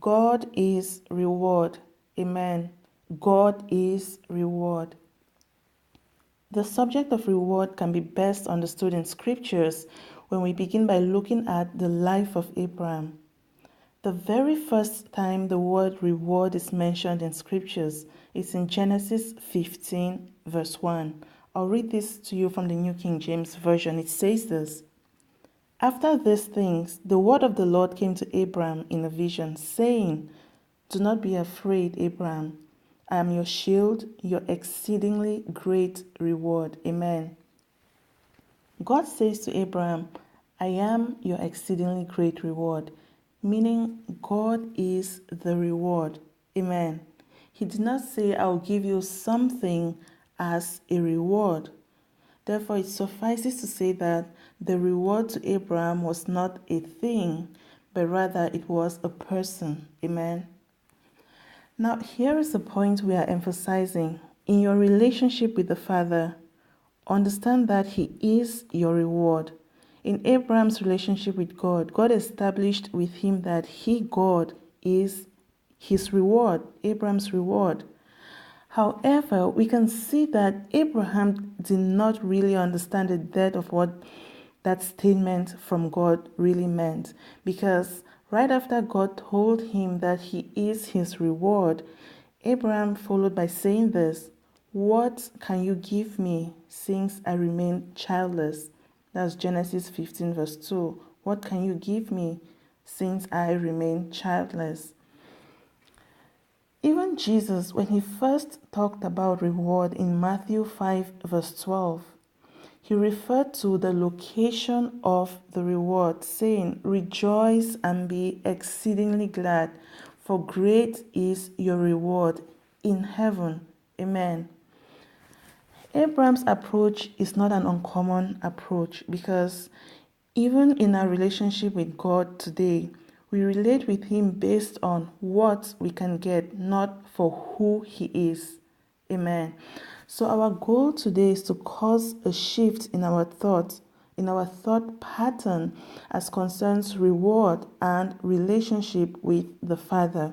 God is reward. Amen. God is reward. The subject of reward can be best understood in scriptures when we begin by looking at the life of Abraham. The very first time the word reward is mentioned in scriptures is in Genesis 15, verse 1. I'll read this to you from the New King James Version. It says this: "After these things, the word of the Lord came to Abraham in a vision, saying, 'Do not be afraid, Abraham. I am your shield, your exceedingly great reward.'" Amen. God says to Abraham, "I am your exceedingly great reward," meaning God is the reward. Amen. He did not say, "I'll give you something as a reward." Therefore, it suffices to say that the reward to Abraham was not a thing, but rather it was a person. Amen. Now, here is the point we are emphasizing. In your relationship with the Father, understand that He is your reward. In Abraham's relationship with God, God established with him that He, God, is his reward, Abraham's reward. However, we can see that Abraham did not really understand the depth of what that statement from God really meant, because right after God told him that He is his reward, Abraham followed by saying this: "What can you give me since I remain childless?" That's Genesis 15 verse 2. What can you give me since I remain childless? Even Jesus, when He first talked about reward in Matthew 5 verse 12, He referred to the location of the reward, saying, "Rejoice and be exceedingly glad, for great is your reward in heaven." Amen. Abraham's approach is not an uncommon approach, because even in our relationship with God today, we relate with Him based on what we can get, not for who He is. Amen. So our goal today is to cause a shift in our thought pattern as concerns reward and relationship with the Father.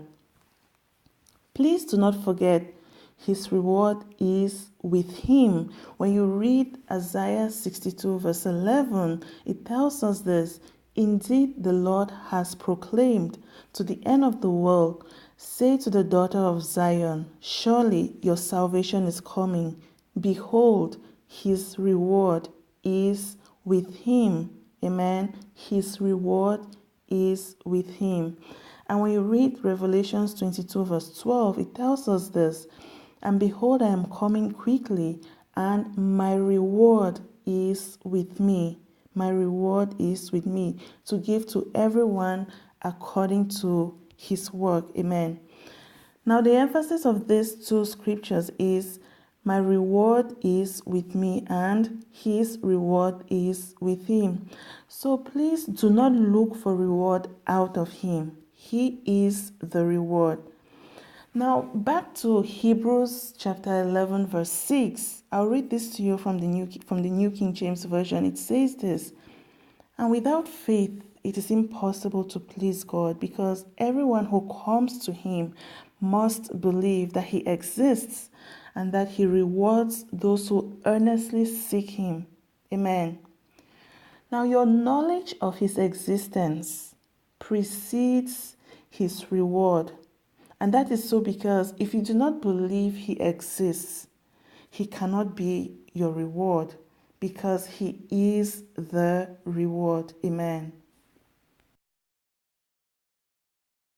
Please do not forget, His reward is with Him. When you read Isaiah 62 verse 11, it tells us this: "Indeed, the Lord has proclaimed to the end of the world, say to the daughter of Zion, surely your salvation is coming. Behold, His reward is with Him." Amen. His reward is with Him. And when you read Revelations 22 verse 12, it tells us this: "And behold, I am coming quickly, and my reward is with me." My reward is with me, to give to everyone according to his work. Amen. Now, the emphasis of these two scriptures is my reward is with me and His reward is with Him. So please do not look for reward out of Him. He is the reward. Now, back to Hebrews chapter 11 verse 6. I'll read this to you from the New King James Version. It says this: "And without faith it is impossible to please God, because everyone who comes to Him must believe that He exists and that He rewards those who earnestly seek Him." Amen. Now, your knowledge of His existence precedes His reward. And that is so because if you do not believe He exists, He cannot be your reward, because He is the reward. Amen.